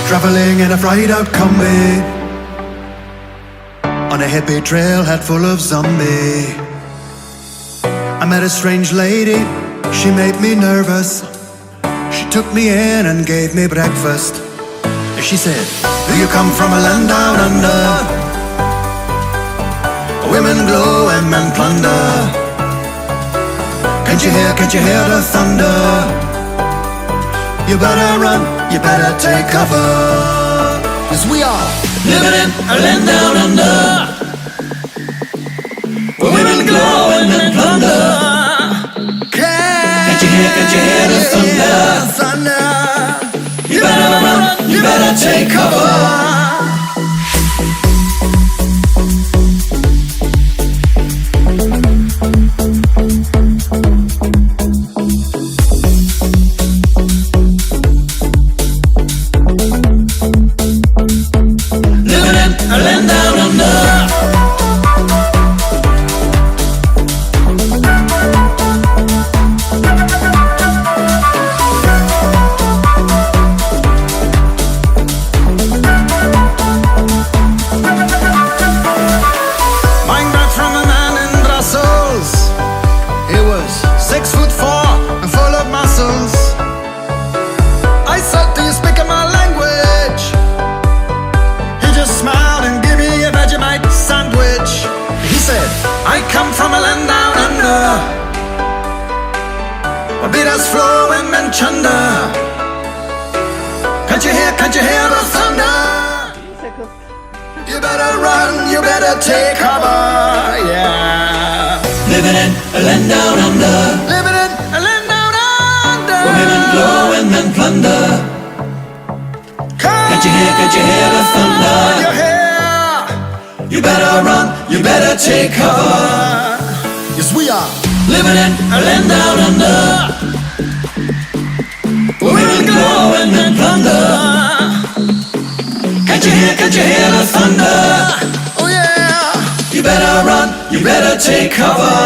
traveling in a fried-out combi on a hippie trailhead full of zombie. I met a strange lady, she made me nervous. She took me in and gave me breakfast. She said, "Do you come from a land down under? Women glow and men plunder. Can't you hear the thunder? You better run, you better take cover, 'cause we are living in a land down under, where women glow and men plunder. Can't you hear the thunder? You better run, you better take cover. I come from a land down under, where bitters flow and men chunder. Can't you hear the thunder? You better run, you better take cover, yeah. Living in a land down under, living in a land down under, where women glow and men plunder. Can't you hear the thunder? You better run, you better take cover. Yes, we are living in a land down under, where women glow and men plunder. Can't you hear the thunder? Oh yeah. You better run, you better take cover.